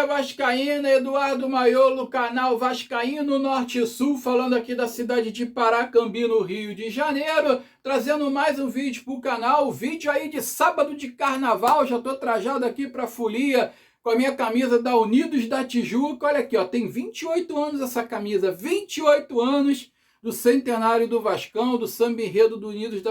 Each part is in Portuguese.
Família Vascaína, Eduardo Maiolo, canal Vascaíno Norte e Sul, falando aqui da cidade de Paracambi, no Rio de Janeiro, trazendo mais um vídeo para o canal, vídeo aí de sábado de carnaval. Já estou trajado aqui para a folia com a minha camisa da Unidos da Tijuca. Olha aqui, ó, tem 28 anos essa camisa, 28 anos do centenário do Vascão, do samba enredo da Unidos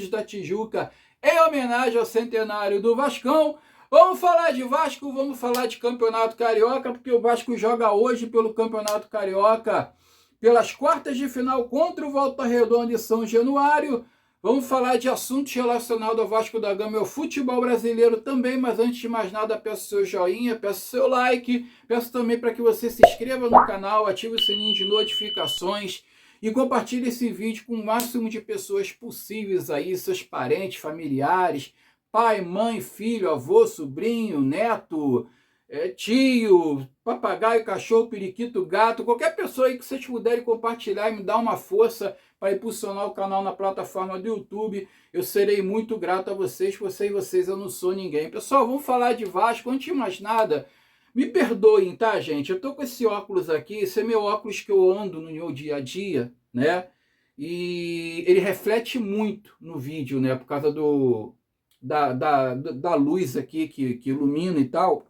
da Tijuca, em homenagem ao centenário do Vascão. Vamos falar de Vasco, vamos falar de Campeonato Carioca, porque o Vasco joga hoje pelo Campeonato Carioca, pelas quartas de final contra o Volta Redonda e São Januário. Vamos falar de assuntos relacionados ao Vasco da Gama e ao futebol brasileiro também, mas antes de mais nada, peço seu joinha, peço seu like, peço também para que você se inscreva no canal, ative o sininho de notificações e compartilhe esse vídeo com o máximo de pessoas possíveis aí, seus parentes, familiares, pai, mãe, filho, avô, sobrinho, neto, tio, papagaio, cachorro, periquito, gato, qualquer pessoa aí que vocês puderem compartilhar e me dar uma força para impulsionar o canal na plataforma do YouTube, eu serei muito grato a vocês. Vocês eu não sou ninguém. Pessoal, vamos falar de Vasco. Antes de mais nada, me perdoem, tá, gente? Eu tô com esse óculos aqui, esse é meu óculos que eu ando no meu dia a dia, né? E ele reflete muito no vídeo, né? Por causa da luz aqui que ilumina e tal,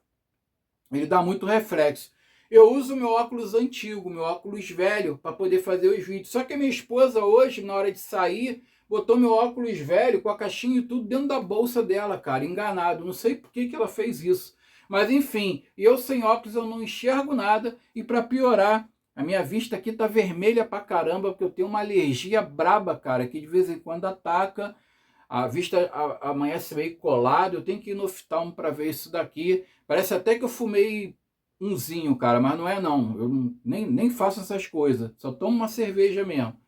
ele dá muito reflexo. Eu uso meu óculos antigo, meu óculos velho, para poder fazer os vídeos. Só que a minha esposa hoje, na hora de sair, botou meu óculos velho com a caixinha e tudo dentro da bolsa dela, cara, enganado. Não sei por que ela fez isso. Mas enfim, eu sem óculos eu não enxergo nada, e para piorar, a minha vista aqui tá vermelha pra caramba, porque eu tenho uma alergia braba, cara, que de vez em quando ataca. A vista amanhece meio colado, eu tenho que ir no oftalmo para ver isso daqui. Parece até que eu fumei umzinho, cara, mas não é não. Eu nem faço essas coisas, só tomo uma cerveja mesmo.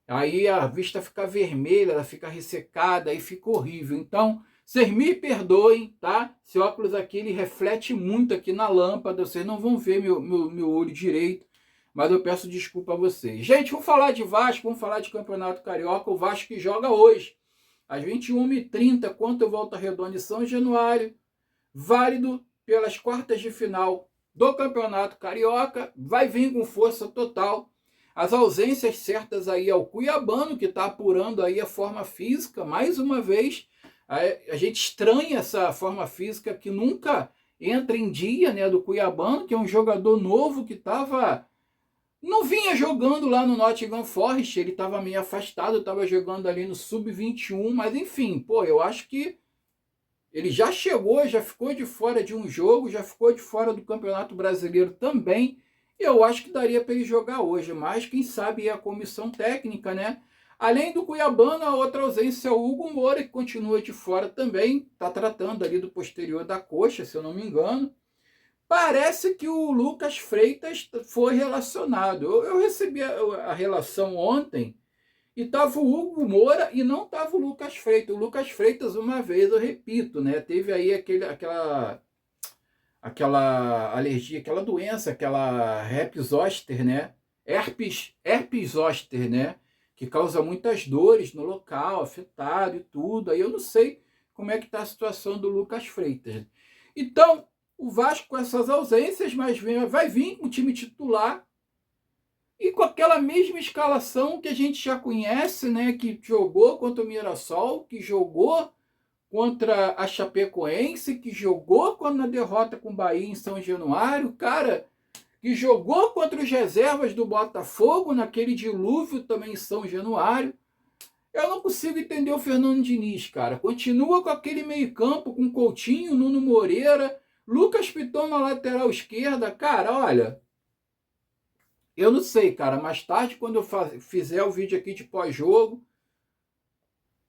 Aí a vista fica vermelha, ela fica ressecada, aí fica horrível. Então, vocês me perdoem, tá? Esse óculos aqui, ele reflete muito aqui na lâmpada, vocês não vão ver meu olho direito, mas eu peço desculpa a vocês. Gente, vamos falar de Vasco, vamos falar de Campeonato Carioca. O Vasco que joga hoje às 21h30, contra o Volta Redonda e São Januário, válido pelas quartas de final do Campeonato Carioca, vai vir com força total. As ausências certas aí ao Cuiabano, que está apurando aí a forma física, mais uma vez. A gente estranha essa forma física que nunca entra em dia, né, do Cuiabano, que é um jogador novo que não vinha jogando lá no Nottingham Forest, ele estava meio afastado, estava jogando ali no Sub-21, mas enfim, pô, eu acho que ele já chegou, já ficou de fora de um jogo, já ficou de fora do Campeonato Brasileiro também, e eu acho que daria para ele jogar hoje, mas quem sabe é a comissão técnica, né? Além do Cuiabano, a outra ausência é o Hugo Moura, que continua de fora também, está tratando ali do posterior da coxa, se eu não me engano. Parece que o Lucas Freitas foi relacionado. Eu recebi a relação ontem e estava o Hugo Moura e não estava o Lucas Freitas. O Lucas Freitas, uma vez, eu repito, né, teve aí aquela alergia, aquela doença, aquela herpes zoster, né? Herpes zoster, né? Que causa muitas dores no local, afetado e tudo. Aí eu não sei como é que está a situação do Lucas Freitas. Então, o Vasco com essas ausências, mas vai vir com o time titular e com aquela mesma escalação que a gente já conhece, né? Que jogou contra o Mirassol, que jogou contra a Chapecoense, que jogou na derrota com o Bahia em São Januário, cara, que jogou contra os reservas do Botafogo naquele dilúvio também em São Januário. Eu não consigo entender o Fernando Diniz, cara. Continua com aquele meio-campo com Coutinho, Nuno Moreira, Lucas Piton na lateral esquerda. Cara, olha, eu não sei, cara. Mais tarde, quando eu fizer o vídeo aqui de pós-jogo,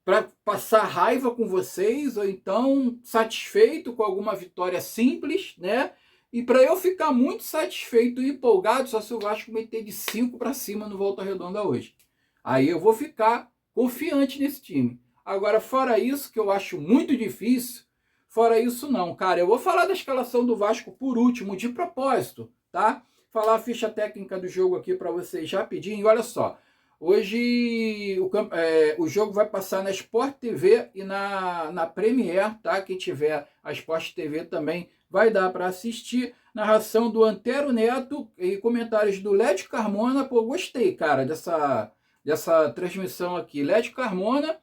para passar raiva com vocês, ou então satisfeito com alguma vitória simples, né? E para eu ficar muito satisfeito e empolgado, só se o Vasco meter de 5 para cima no Volta Redonda hoje. Aí eu vou ficar confiante nesse time. Agora, fora isso, que eu acho muito difícil, fora isso não, cara. Eu vou falar da escalação do Vasco por último, de propósito, tá? Falar a ficha técnica do jogo aqui para vocês rapidinho. Olha só, Hoje o jogo vai passar na Sport TV e na Premier, tá? Quem tiver a Sport TV também vai dar para assistir. Narração do Antero Neto e comentários do Lédio Carmona. Pô, gostei, cara, dessa transmissão aqui. Lédio Carmona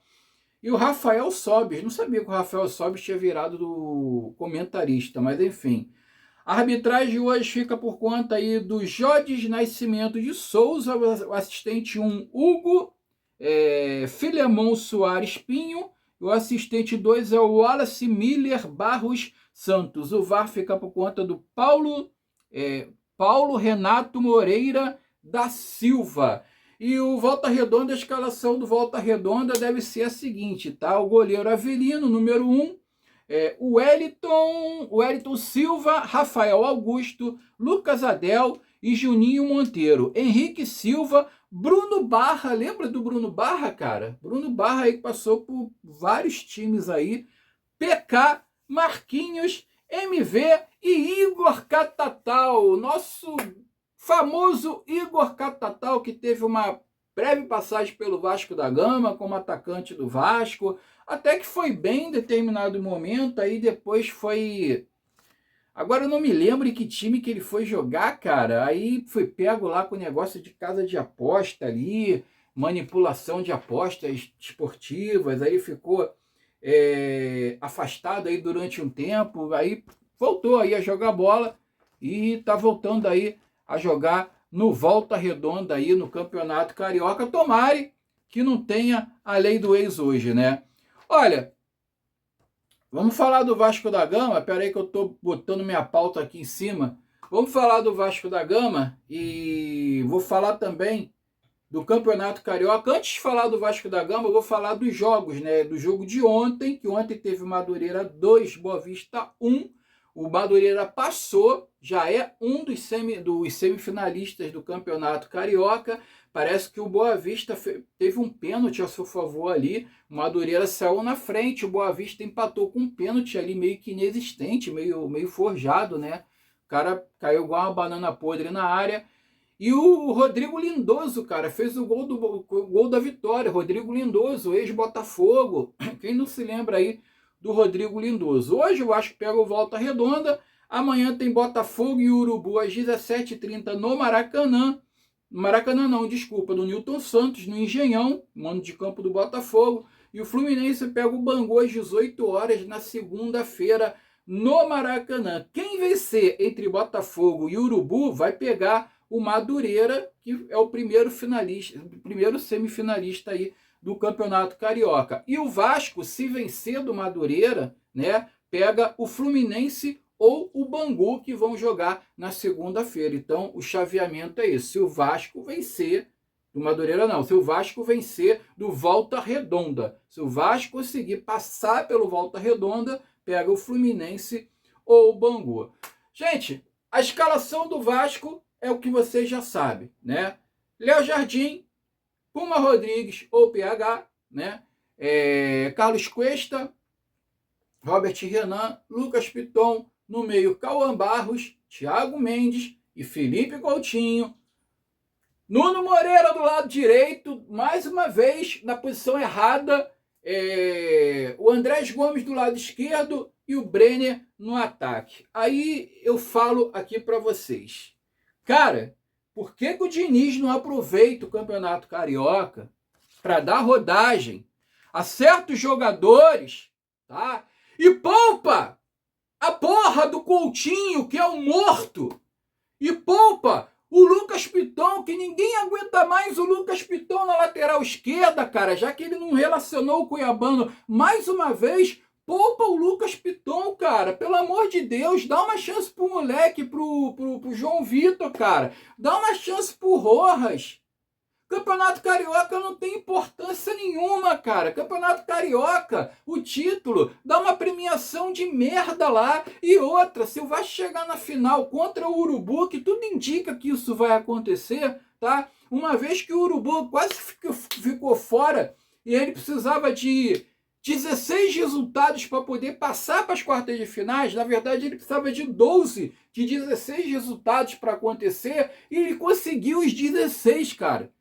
e o Rafael Sobis. Não sabia que o Rafael Sobis tinha virado do comentarista, mas enfim. A arbitragem hoje fica por conta aí do Jodes Nascimento de Souza, o assistente 1, Hugo Filemon Soares Pinho, e o assistente 2 é o Wallace Miller Barros Santos. O VAR fica por conta do Paulo Renato Moreira da Silva. E o Volta Redonda, a escalação do Volta Redonda deve ser a seguinte, tá? O goleiro Avelino, número 1, o Wellington Silva, Rafael Augusto, Lucas Adel e Juninho Monteiro. Henrique Silva, Bruno Barra, lembra do Bruno Barra, cara? Bruno Barra aí que passou por vários times aí. PK, Marquinhos, MV e Igor Catatal, nosso famoso Igor Catatal, que teve uma breve passagem pelo Vasco da Gama como atacante do Vasco, até que foi bem em determinado momento, aí depois foi... Agora eu não me lembro em que time que ele foi jogar, cara, aí foi pego lá com o negócio de casa de aposta ali, manipulação de apostas esportivas, aí ficou afastado aí durante um tempo, aí voltou aí a jogar bola e tá voltando aí a jogar no Volta Redonda aí no Campeonato Carioca. Tomare que não tenha a lei do ex hoje, né? Olha, vamos falar do Vasco da Gama. Pera aí que eu tô botando minha pauta aqui em cima. Vamos falar do Vasco da Gama e vou falar também do Campeonato Carioca. Antes de falar do Vasco da Gama, eu vou falar dos jogos, né? Do jogo de ontem, que ontem teve Madureira 2, Boa Vista 1. O Madureira passou, já é um dos semifinalistas do Campeonato Carioca. Parece que o Boa Vista teve um pênalti a seu favor ali. O Madureira saiu na frente, o Boa Vista empatou com um pênalti ali meio que inexistente, meio forjado, né? O cara caiu igual uma banana podre na área. E o Rodrigo Lindoso, cara, fez o gol da vitória. Rodrigo Lindoso, ex-Botafogo. Quem não se lembra aí do Rodrigo Lindoso? Hoje eu acho que pega o Volta Redonda. Amanhã tem Botafogo e Urubu às 17h30 no Maracanã. Maracanã não, desculpa, no Newton Santos, no Engenhão, mando de campo do Botafogo. E o Fluminense pega o Bangu às 18 horas na segunda-feira no Maracanã. Quem vencer entre Botafogo e Urubu vai pegar o Madureira, que é o primeiro semifinalista aí do Campeonato Carioca. E o Vasco, se vencer do Madureira, né, pega o Fluminense ou o Bangu, que vão jogar na segunda-feira. Então, o chaveamento é esse. Se o Vasco vencer do Madureira, não. Se o Vasco vencer do Volta Redonda. Se o Vasco conseguir passar pelo Volta Redonda, pega o Fluminense ou o Bangu. Gente, a escalação do Vasco é o que você já sabe, né? Léo Jardim, Puma Rodrigues ou PH, né? Carlos Cuesta, Robert Renan, Lucas Piton, no meio Cauã Barros, Thiago Mendes e Felipe Coutinho. Nuno Moreira do lado direito, mais uma vez na posição errada. O Andrés Gomes do lado esquerdo e o Brenner no ataque. Aí eu falo aqui para vocês. Cara, por que o Diniz não aproveita o Campeonato Carioca para dar rodagem a certos jogadores, tá? E poupa a porra do Coutinho, que é um morto. E poupa o Lucas Piton, que ninguém aguenta mais o Lucas Piton na lateral esquerda, cara, já que ele não relacionou o Cuiabano mais uma vez. Poupa o Lucas Piton, cara. Pelo amor de Deus, dá uma chance pro moleque, pro João Vitor, cara. Dá uma chance pro Rojas. Campeonato Carioca não tem importância nenhuma, cara. Campeonato Carioca, o título, dá uma premiação de merda lá. E outra, se o Vasco chegar na final contra o Urubu, que tudo indica que isso vai acontecer, tá? Uma vez que o Urubu quase ficou fora e ele precisava de 16 resultados para poder passar para as quartas de finais. Na verdade, ele precisava de 12 de 16 resultados para acontecer e ele conseguiu os 16, cara.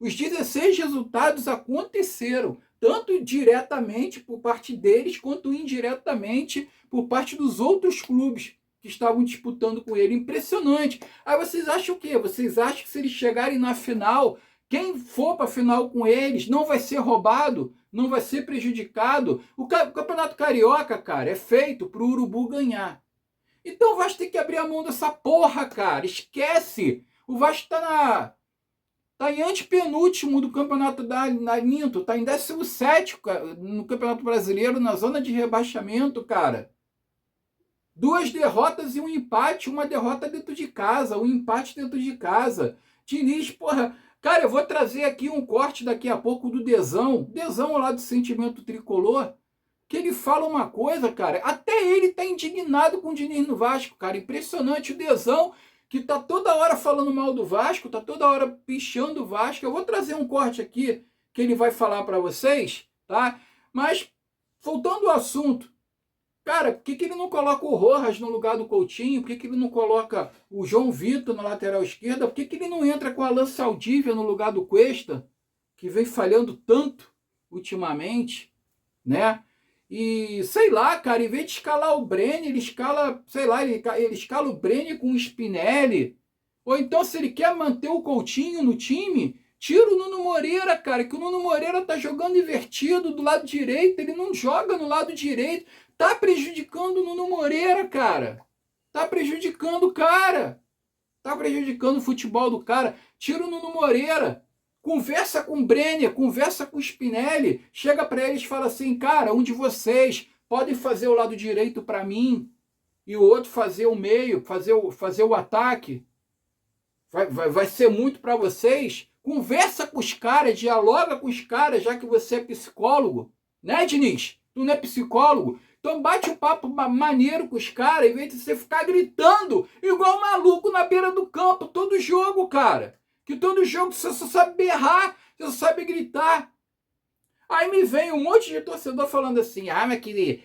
Os 16 resultados aconteceram, tanto diretamente por parte deles, quanto indiretamente por parte dos outros clubes que estavam disputando com ele. Impressionante. Aí vocês acham o quê? Vocês acham que se eles chegarem na final, quem for para a final com eles não vai ser roubado, não vai ser prejudicado? O Campeonato Carioca, cara, é feito para o Urubu ganhar. Então o Vasco tem que abrir a mão dessa porra, cara. Esquece. O Vasco tá em antepenúltimo do campeonato minto, tá em 17º no Campeonato Brasileiro, na zona de rebaixamento, cara. 2 derrotas e um empate, uma derrota dentro de casa, um empate dentro de casa. Diniz, porra, cara, eu vou trazer aqui um corte daqui a pouco do Dezão lá do Sentimento Tricolor, que ele fala uma coisa, cara, até ele tá indignado com o Diniz no Vasco, cara, impressionante. O Dezão, que tá toda hora falando mal do Vasco, tá toda hora pichando o Vasco. Eu vou trazer um corte aqui que ele vai falar para vocês, tá? Mas, voltando ao assunto, cara, por que ele não coloca o Rojas no lugar do Coutinho? Por que ele não coloca o João Vitor na lateral esquerda? Por que ele não entra com o Alan Saldívia no lugar do Cuesta, que vem falhando tanto ultimamente, né? E, sei lá, cara, em vez de escalar o Brenner, ele escala, sei lá, ele escala o Brenner com o Spinelli. Ou então, se ele quer manter o Coutinho no time, tira o Nuno Moreira, cara, que o Nuno Moreira tá jogando invertido do lado direito, ele não joga no lado direito. Tá prejudicando o Nuno Moreira, cara. Tá prejudicando o cara. Tá prejudicando o futebol do cara. Tira o Nuno Moreira. Conversa com o Brenner, conversa com o Spinelli. Chega para eles e fala assim, cara, um de vocês pode fazer o lado direito para mim e o outro fazer o meio, fazer o ataque. Vai ser muito para vocês. Conversa com os caras, dialoga com os caras, já que você é psicólogo. Né, Diniz? Tu não é psicólogo? Então bate um papo maneiro com os caras, em vez de você ficar gritando igual um maluco na beira do campo, todo jogo, cara. Que todo jogo você só sabe berrar, você só sabe gritar. Aí me vem um monte de torcedor falando assim, mas que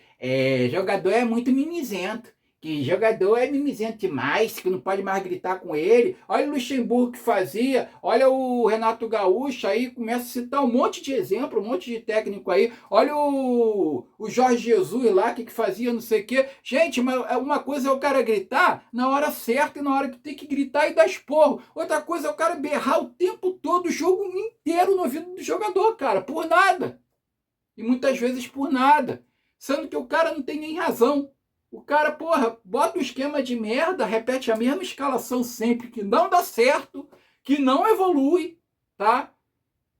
jogador é muito mimizento. Que jogador é mimizento demais, que não pode mais gritar com ele. Olha o Luxemburgo que fazia, olha o Renato Gaúcho aí, começa a citar um monte de exemplo, um monte de técnico aí. Olha o Jorge Jesus lá, que fazia não sei o quê. Gente, mas uma coisa é o cara gritar na hora certa e na hora que tem que gritar e dar esporro. Outra coisa é o cara berrar o tempo todo, o jogo inteiro no ouvido do jogador, cara, por nada. E muitas vezes por nada. Sendo que o cara não tem nem razão. O cara, porra, bota um esquema de merda, repete a mesma escalação sempre, que não dá certo, que não evolui, tá?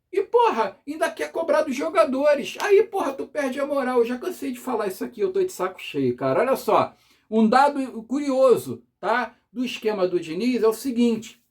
E, porra, ainda quer cobrar dos jogadores. Aí, porra, tu perde a moral. Eu já cansei de falar isso aqui, eu tô de saco cheio, cara. Olha só, um dado curioso, tá? Do esquema do Diniz é o seguinte.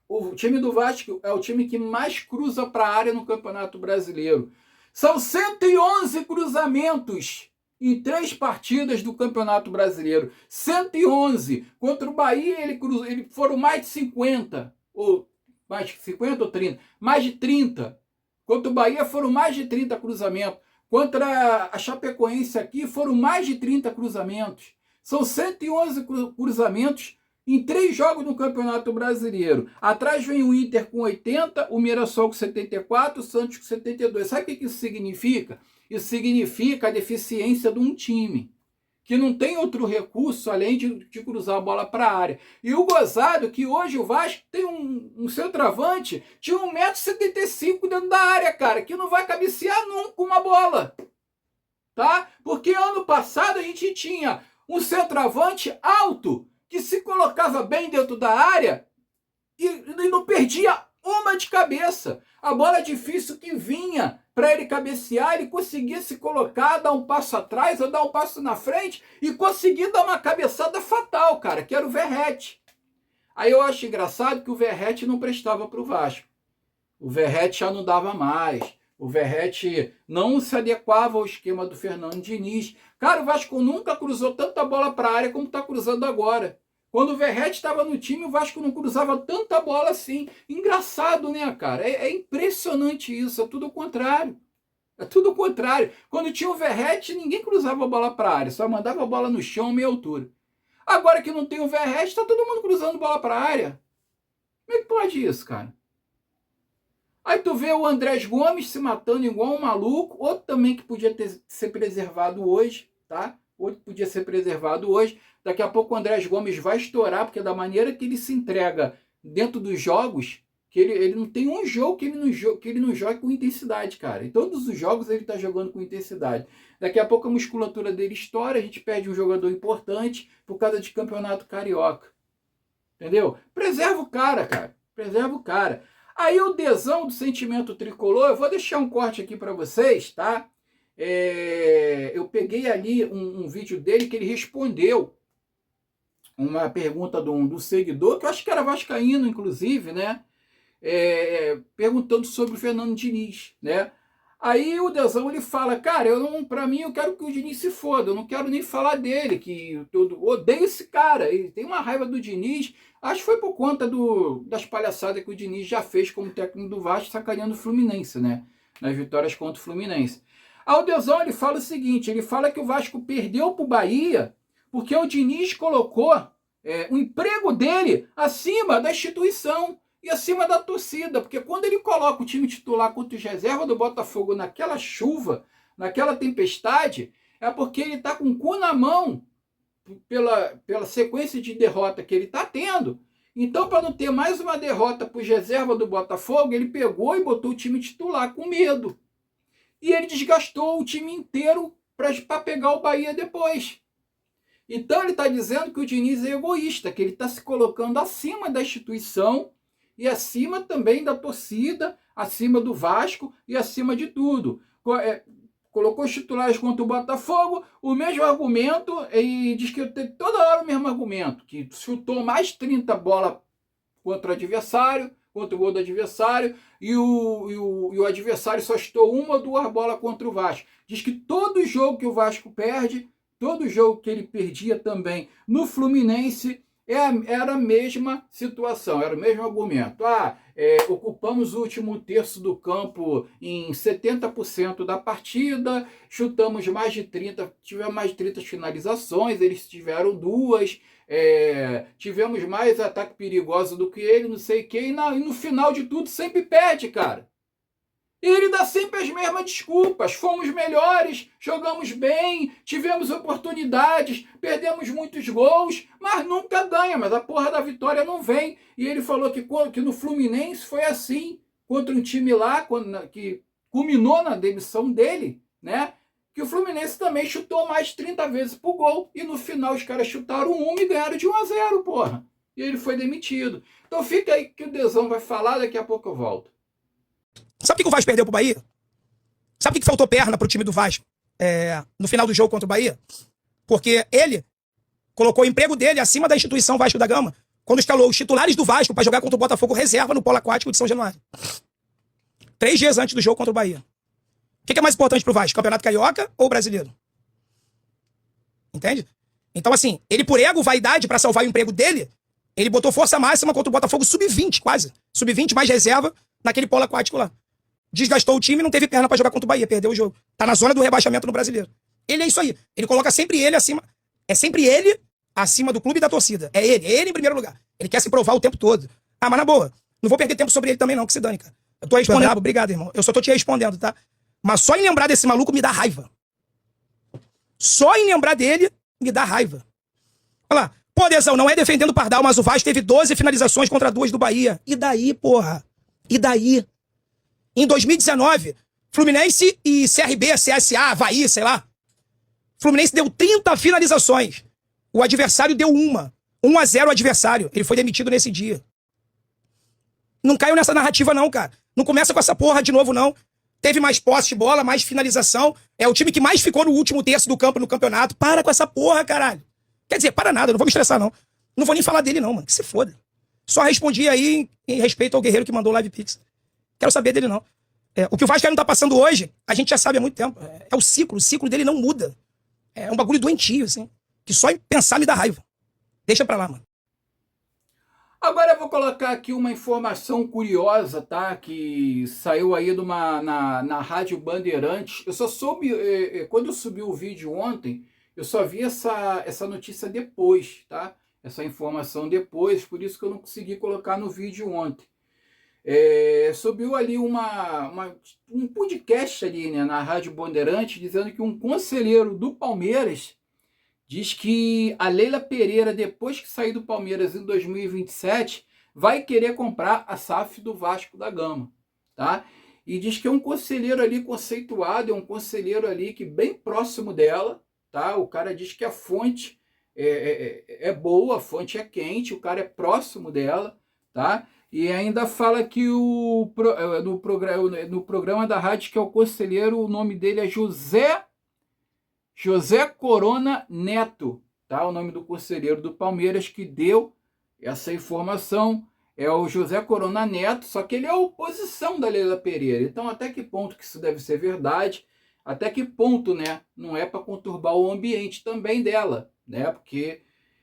O time do Vasco é o time que mais cruza para a área no Campeonato Brasileiro. São 111 cruzamentos em 3 partidas do Campeonato Brasileiro. 111. Contra o Bahia, ele foram mais de 50. Ou mais de 50 ou 30? Mais de 30. Contra o Bahia foram mais de 30 cruzamentos. Contra a Chapecoense aqui foram mais de 30 cruzamentos. São 111 cruzamentos em 3 jogos no Campeonato Brasileiro. Atrás vem o Inter com 80, o Mirassol com 74, o Santos com 72. Sabe o que isso significa? Isso significa a deficiência de um time, que não tem outro recurso além de cruzar a bola para a área. E o gozado que hoje o Vasco tem um centroavante de 1,75 m dentro da área, cara, que não vai cabecear nunca uma bola. Tá? Porque ano passado a gente tinha um centroavante alto, que se colocava bem dentro da área e não perdia uma de cabeça. A bola difícil que vinha para ele cabecear, ele conseguia se colocar, dar um passo atrás ou dar um passo na frente e conseguir dar uma cabeçada fatal, cara, que era o Verratti. Aí eu acho engraçado que o Verratti não prestava para o Vasco. O Verratti já não dava mais. O Verratti não se adequava ao esquema do Fernando Diniz. Cara, o Vasco nunca cruzou tanta bola para a área como está cruzando agora. Quando o Verratti estava no time, o Vasco não cruzava tanta bola assim. Engraçado, né, cara? É impressionante isso. É tudo o contrário. É tudo o contrário. Quando tinha o Verratti, ninguém cruzava a bola para a área. Só mandava a bola no chão, meia altura. Agora que não tem o Verratti, está todo mundo cruzando bola para a área. Como é que pode isso, cara? Aí tu vê o Andrés Gomes se matando igual um maluco, outro também que podia ser preservado hoje, tá? Outro que podia ser preservado hoje. Daqui a pouco o Andrés Gomes vai estourar, porque da maneira que ele se entrega dentro dos jogos, que ele não tem um jogo que ele não joga com intensidade, cara. Em todos os jogos ele tá jogando com intensidade. Daqui a pouco a musculatura dele estoura, a gente perde um jogador importante por causa de campeonato carioca. Entendeu? Preserva o cara. Preserva o cara. Aí o Dezão do Sentimento Tricolor, eu vou deixar um corte aqui para vocês, tá? Eu peguei ali um vídeo dele que ele respondeu uma pergunta do seguidor, que eu acho que era vascaíno, inclusive, né? Perguntando sobre o Fernando Diniz, né? Aí o Dezão ele fala, cara, pra mim eu quero que o Diniz se foda, eu não quero nem falar dele, que eu odeio esse cara, ele tem uma raiva do Diniz, acho que foi por conta das palhaçadas que o Diniz já fez como técnico do Vasco, sacaneando o Fluminense, né? Nas vitórias contra o Fluminense. Aí o Dezão ele fala o seguinte, ele fala que o Vasco perdeu pro Bahia porque o Diniz colocou o emprego dele acima da instituição e acima da torcida, porque quando ele coloca o time titular contra os reservas do Botafogo naquela chuva, naquela tempestade, é porque ele está com o cu na mão pela sequência de derrota que ele está tendo. Então, para não ter mais uma derrota para os reservas do Botafogo, ele pegou e botou o time titular com medo. E ele desgastou o time inteiro para pegar o Bahia depois. Então ele está dizendo que o Diniz é egoísta, que ele está se colocando acima da instituição e acima também da torcida, acima do Vasco e acima de tudo. Colocou os titulares contra o Botafogo, o mesmo argumento, e diz que tem toda hora o mesmo argumento, que chutou mais 30 bolas contra o adversário, contra o gol do adversário, e o adversário só chutou uma ou duas bolas contra o Vasco. Diz que todo jogo que o Vasco perde, todo jogo que ele perdia também no Fluminense, era a mesma situação, era o mesmo argumento. Ocupamos o último terço do campo em 70% da partida, chutamos mais de 30, tivemos mais de 30 finalizações, eles tiveram duas, tivemos mais ataque perigoso do que ele, não sei o que, e no final de tudo sempre perde, cara. E ele dá sempre as mesmas desculpas. Fomos melhores, jogamos bem, tivemos oportunidades, perdemos muitos gols, mas nunca ganha. Mas a porra da vitória não vem. E ele falou que no Fluminense foi assim, contra um time lá, que culminou na demissão dele, né? Que o Fluminense também chutou mais de 30 vezes pro gol. E no final os caras chutaram uma e ganharam de 1-0, porra. E ele foi demitido. Então fica aí que o Dezão vai falar, daqui a pouco eu volto. Sabe por que o Vasco perdeu pro Bahia? Sabe por que faltou perna pro time do Vasco no final do jogo contra o Bahia? Porque ele colocou o emprego dele acima da instituição Vasco da Gama, quando instalou os titulares do Vasco para jogar contra o Botafogo reserva no polo aquático de São Januário. 3 dias antes do jogo contra o Bahia. O que é mais importante pro Vasco? Campeonato Carioca ou Brasileiro? Entende? Então, assim, ele por ego, vaidade, para salvar o emprego dele, ele botou força máxima contra o Botafogo sub-20, quase. Sub-20 mais reserva naquele polo aquático lá. Desgastou o time e não teve perna pra jogar contra o Bahia, perdeu o jogo. Tá na zona do rebaixamento no Brasileiro. Ele é isso aí. Ele coloca sempre ele acima. É sempre ele acima do clube e da torcida. É ele em primeiro lugar. Ele quer se provar o tempo todo. Mas na boa, não vou perder tempo sobre ele também não, que se dane, cara. Eu tô respondendo. Obrigado, irmão. Eu só tô te respondendo, tá? Mas só em lembrar desse maluco me dá raiva. Só em lembrar dele me dá raiva. Olha lá. Pô, Dezão, não é defendendo o Pardal, mas o Vasco teve 12 finalizações contra 2 do Bahia. E daí, porra? E daí? Em 2019, Fluminense e CRB, CSA, Avaí, sei lá. Fluminense deu 30 finalizações. O adversário deu uma. 1-0 o adversário. Ele foi demitido nesse dia. Não caiu nessa narrativa não, cara. Não começa com essa porra de novo, não. Teve mais posse de bola, mais finalização. É o time que mais ficou no último terço do campo no campeonato. Para com essa porra, caralho. Quer dizer, para nada, eu não vou me estressar, não. Não vou nem falar dele, não, mano. Que se foda. Só respondi aí em respeito ao guerreiro que mandou o Live Pix. Quero saber dele, não. O que o Vasco não tá passando hoje, a gente já sabe há muito tempo. É o ciclo dele não muda. É um bagulho doentio, assim. Que só em pensar me dá raiva. Deixa pra lá, mano. Agora eu vou colocar aqui uma informação curiosa, tá? Que saiu aí na Rádio Bandeirantes. Eu só soube, quando eu subi o vídeo ontem, eu só vi essa notícia depois, tá? Essa informação depois, por isso que eu não consegui colocar no vídeo ontem. subiu ali um podcast ali, né, na Rádio Bandeirante, dizendo que um conselheiro do Palmeiras diz que a Leila Pereira, depois que sair do Palmeiras em 2027, vai querer comprar a SAF do Vasco da Gama, tá? E diz que é um conselheiro ali conceituado, é um conselheiro ali que bem próximo dela, tá? O cara diz que a fonte é boa, a fonte é quente, o cara é próximo dela, tá? E ainda fala que no programa da rádio, que é o conselheiro, o nome dele é José Corona Neto, tá? O nome do conselheiro do Palmeiras que deu essa informação é o José Corona Neto, só que ele é a oposição da Leila Pereira. Então, até que ponto que isso deve ser verdade? Até que ponto, né? Não é para conturbar o ambiente também dela, né? Porque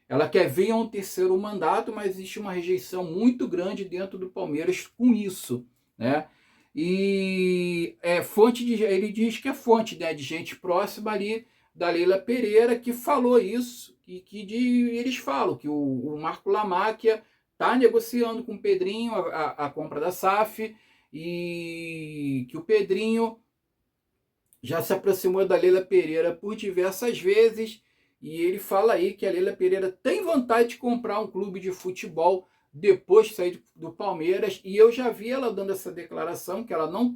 ela quer vir a um terceiro mandato, mas existe uma rejeição muito grande dentro do Palmeiras com isso, né? E ele diz que é fonte, né, de gente próxima ali da Leila Pereira que falou isso, e eles falam que o Marco Lamáquia está negociando com o Pedrinho a compra da SAF, e que o Pedrinho já se aproximou da Leila Pereira por diversas vezes, e ele fala aí que a Leila Pereira tem vontade de comprar um clube de futebol depois de sair do Palmeiras, e eu já vi ela dando essa declaração que ela não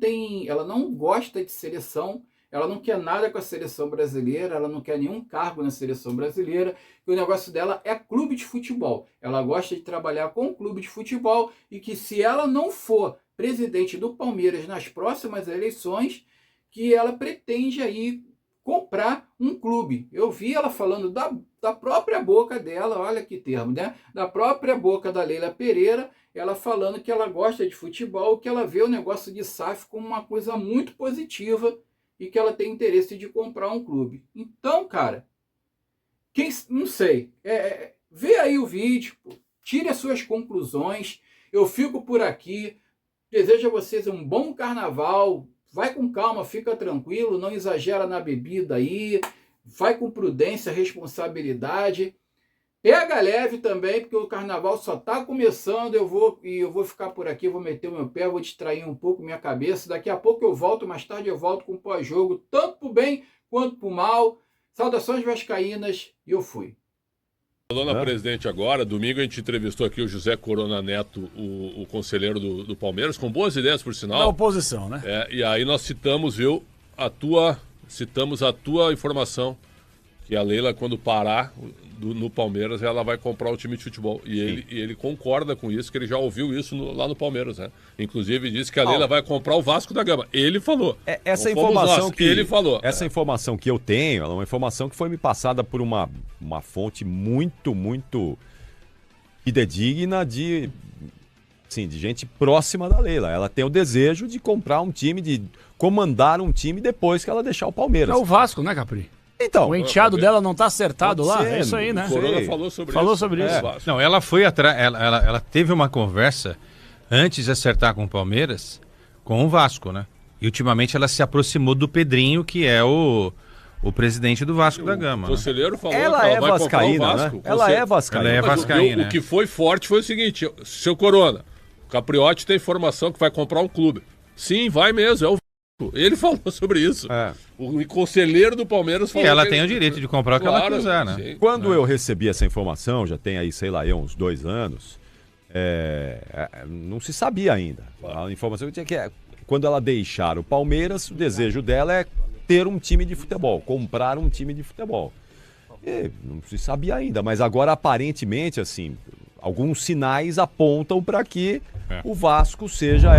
gosta de seleção, ela não quer nada com a seleção brasileira, ela não quer nenhum cargo na seleção brasileira, que o negócio dela é clube de futebol. Ela gosta de trabalhar com o clube de futebol, e que se ela não for presidente do Palmeiras nas próximas eleições, que ela pretende aí comprar um clube. Eu vi ela falando da própria boca dela, olha que termo, né? Da própria boca da Leila Pereira, ela falando que ela gosta de futebol, que ela vê o negócio de SAF como uma coisa muito positiva, e que ela tem interesse de comprar um clube. Então, cara, não sei, vê aí o vídeo, tire as suas conclusões. Eu fico por aqui, desejo a vocês um bom carnaval, vai com calma, fica tranquilo, não exagera na bebida aí, vai com prudência, responsabilidade. Pega leve também, porque o carnaval só está começando. Eu vou ficar por aqui, vou meter o meu pé, vou distrair um pouco minha cabeça. Daqui a pouco eu volto, mais tarde eu volto com o pós-jogo, tanto pro bem quanto pro mal. Saudações vascaínas, e eu fui. Falando a presidente agora, domingo a gente entrevistou aqui o José Corona Neto, o conselheiro do Palmeiras, com boas ideias, por sinal. Da oposição, né? E aí nós citamos a tua informação, que a Leila, quando parar no Palmeiras, ela vai comprar o time de futebol. E ele concorda com isso, que ele já ouviu isso lá no Palmeiras, né? Inclusive disse que a Leila vai comprar o Vasco da Gama. Ele falou. Essa informação ele falou. Essa informação que eu tenho, ela é uma informação que foi me passada por uma fonte muito, muito fidedigna de gente próxima da Leila. Ela tem o desejo de comprar um time, de comandar um time depois que ela deixar o Palmeiras. É o Vasco, né, Capri? Então, o enteado dela não tá acertado pode lá? ser, É isso aí, né? O Corona falou sobre isso. Não, ela foi atrás, ela teve uma conversa antes de acertar com o Palmeiras, com o Vasco, né? E ultimamente ela se aproximou do Pedrinho, que é o presidente do Vasco da Gama. O conselheiro falou ela que ela é vai vascaína, comprar o Vasco. né? Ela é vascaína. Ela é Mas vascaína. o que foi forte foi o seguinte, seu Corona, o Capriotti tem informação que vai comprar um clube. Sim, vai mesmo, é o Vasco. Ele falou sobre isso. O conselheiro do Palmeiras falou. E ela tem o direito de comprar o que ela quiser, né? Sim. Quando eu recebi essa informação, já tem aí, sei lá, uns 2 anos, não se sabia ainda. A informação que tinha que quando ela deixar o Palmeiras, o desejo dela é ter um time de futebol, comprar um time de futebol. E não se sabia ainda, mas agora aparentemente, assim, alguns sinais apontam para que o Vasco seja